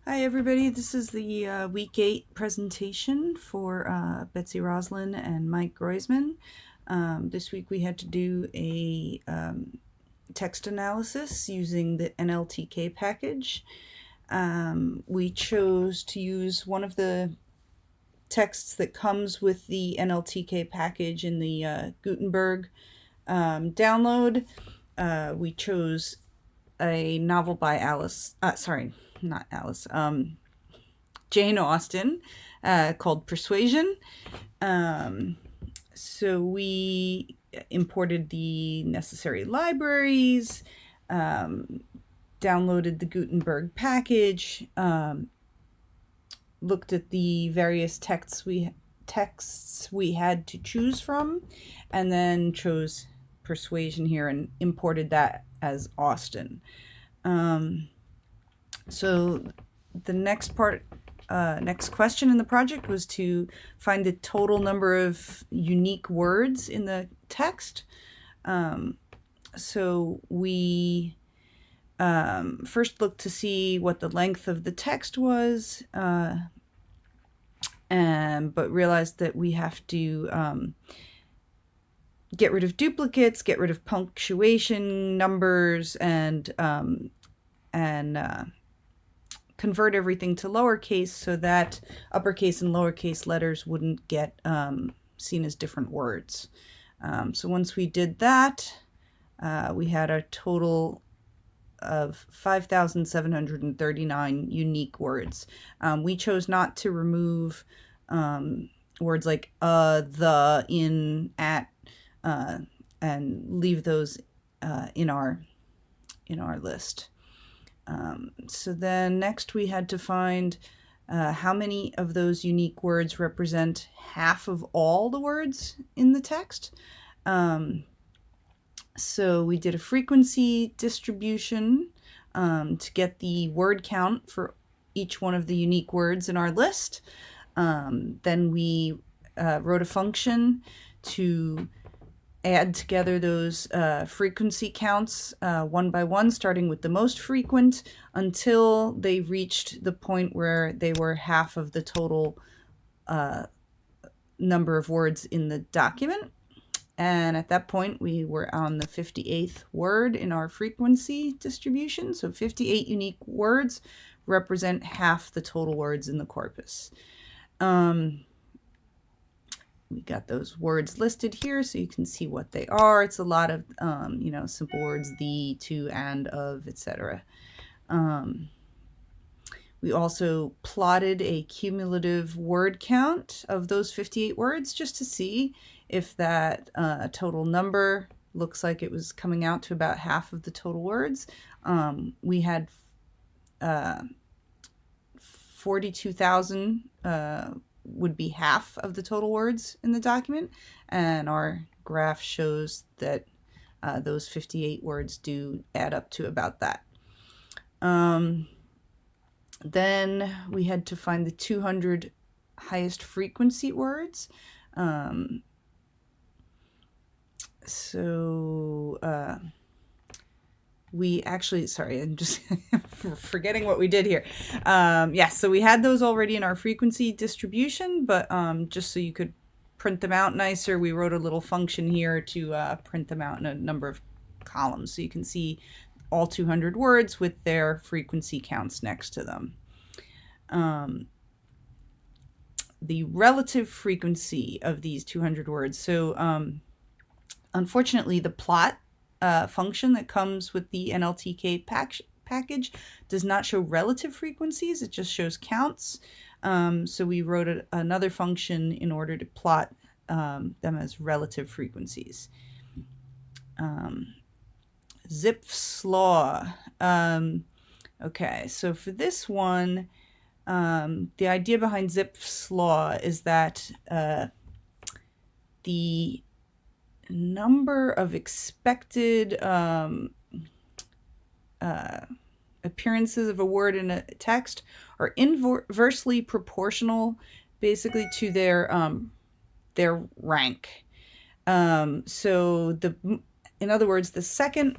Hi everybody, this is the Week 8 presentation for Betsy Roslin and Mike Groisman. This week we had to do a text analysis using the NLTK package. We chose to use one of the texts that comes with the NLTK package in the Gutenberg download. We chose a novel by Jane Austen, called Persuasion. So we imported the necessary libraries, downloaded the Gutenberg package, looked at the various texts we had to choose from, and then chose Persuasion here and imported that as Austen. So the next question in the project was to find the total number of unique words in the text. So we first looked to see what the length of the text was, but realized that we have to get rid of duplicates, get rid of punctuation numbers, and convert everything to lowercase so that uppercase and lowercase letters wouldn't get seen as different words. So once we did that, we had a total of 5,739 unique words. We chose not to remove words like the, in, at, and leave those in our list. So then next we had to find how many of those unique words represent half of all the words in the text. So we did a frequency distribution to get the word count for each one of the unique words in our list. Then we wrote a function to add together those frequency counts one by one, starting with the most frequent until they reached the point where they were half of the total number of words in the document. And at that point, we were on the 58th word in our frequency distribution. So 58 unique words represent half the total words in the corpus. We got those words listed here so you can see what they are. It's a lot of, simple words, the, to, and, of, etc. We also plotted a cumulative word count of those 58 words just to see if that total number looks like it was coming out to about half of the total words. We had 42,000 would be half of the total words in the document, and our graph shows that those 58 words do add up to about that. Then we had to find the 200 highest frequency words. We actually, sorry, I'm just forgetting what we did here. So we had those already in our frequency distribution, but just so you could print them out nicer, we wrote a little function here to print them out in a number of columns so you can see all 200 words with their frequency counts next to them. The relative frequency of these 200 words. So unfortunately, the plot function that comes with the NLTK package does not show relative frequencies, it just shows counts. So we wrote another function in order to plot them as relative frequencies. Zipf's law. Okay, so for this one, the idea behind Zipf's law is that the number of expected appearances of a word in a text are inversely proportional basically to their rank. So in other words, the second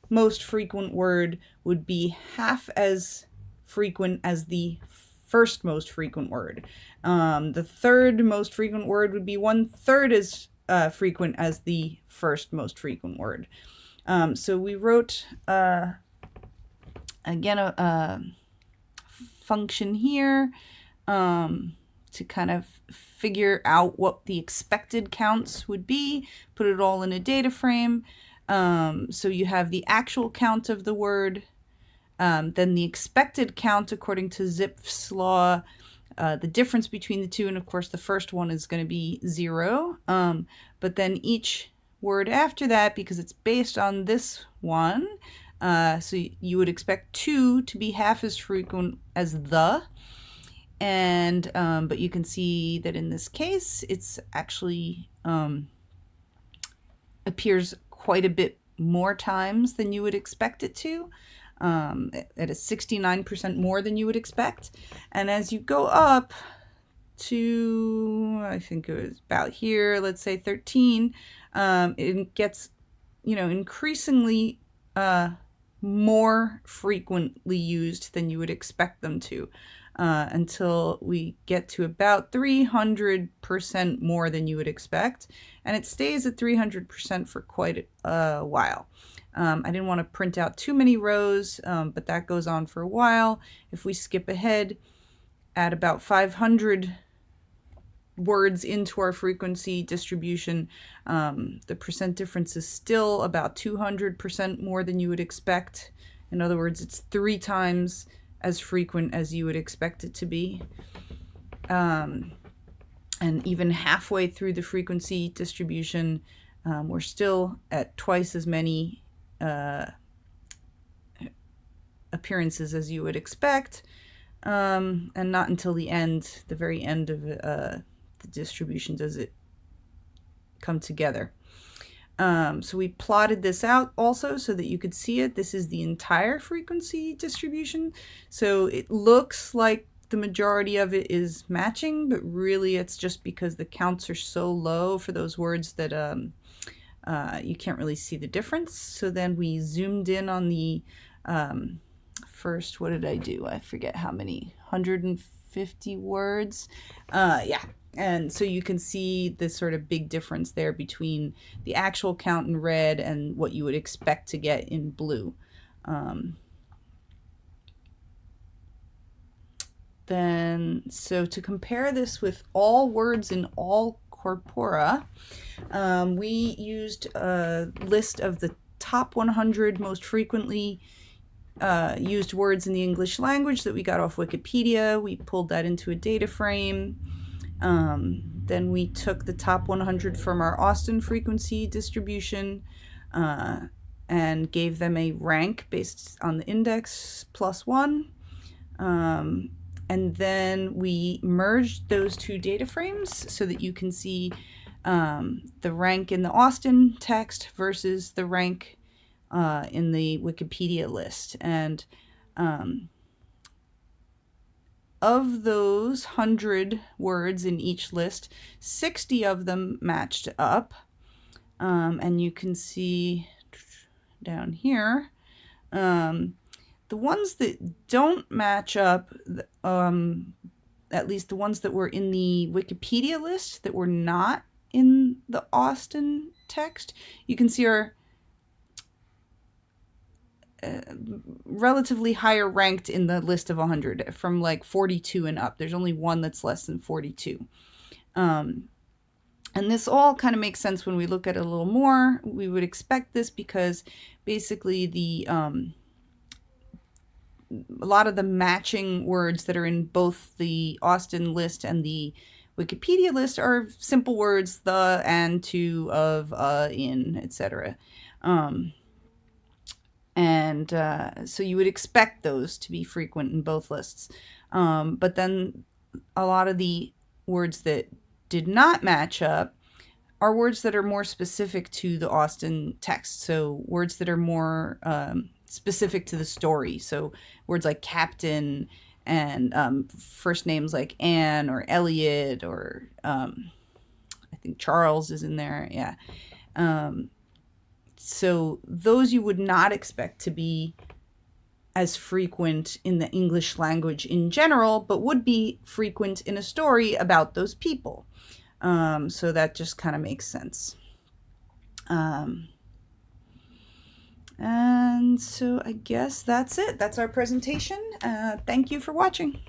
most frequent word would be half as frequent as the first most frequent word. The third most frequent word would be 1/3 as frequent as the first most frequent word. So we wrote, again, a function here to kind of figure out what the expected counts would be, put it all in a data frame. So you have the actual count of the word, then the expected count according to Zipf's law, the difference between the two, and of course the first one is going to be 0. But then each word after that, because it's based on this one, so you would expect 2 to be half as frequent as the, and but you can see that in this case it's actually appears quite a bit more times than you would expect it to, at a 69% more than you would expect. And as you go up to, I think it was about here, let's say 13, it gets, increasingly more frequently used than you would expect them to, until we get to about 300% more than you would expect. And it stays at 300% for quite a while. I didn't want to print out too many rows, but that goes on for a while. If we skip ahead at about 500 words into our frequency distribution, the percent difference is still about 200% more than you would expect. In other words, it's 3 times as frequent as you would expect it to be. And even halfway through the frequency distribution, we're still at twice as many appearances as you would expect, and not until the end, the very end of the distribution, does it come together. So we plotted this out also so that you could see it. This is the entire frequency distribution. So it looks like the majority of it is matching, but really it's just because the counts are so low for those words that you can't really see the difference. So then we zoomed in on the first, what did I do? I forget how many, 150 words. Yeah. And so you can see this sort of big difference there between the actual count in red and what you would expect to get in blue. Then, so to compare this with all words in all corpora, we used a list of the top 100 most frequently used words in the English language that we got off Wikipedia. We pulled that into a data frame. Then we took the top 100 from our Austin frequency distribution and gave them a rank based on the index +1. And then we merged those two data frames so that you can see the rank in the Austin text versus the rank in the Wikipedia list. And of those 100 words in each list, 60 of them matched up. And you can see down here, the ones that don't match up, at least the ones that were in the Wikipedia list that were not in the Austin text, you can see are relatively higher ranked in the list of 100, from like 42 and up. There's only one that's less than 42. And this all kind of makes sense when we look at it a little more. We would expect this because basically a lot of the matching words that are in both the Austin list and the Wikipedia list are simple words: the, and, to, of, in, etc. So you would expect those to be frequent in both lists. But then a lot of the words that did not match up are words that are more specific to the Austin text. So words that are more specific to the story. So words like captain and first names like Anne or Elliot, or I think Charles is in there. Yeah. So those you would not expect to be as frequent in the English language in general, but would be frequent in a story about those people. So that just kind of makes sense. And so I guess that's it. That's our presentation. Thank you for watching.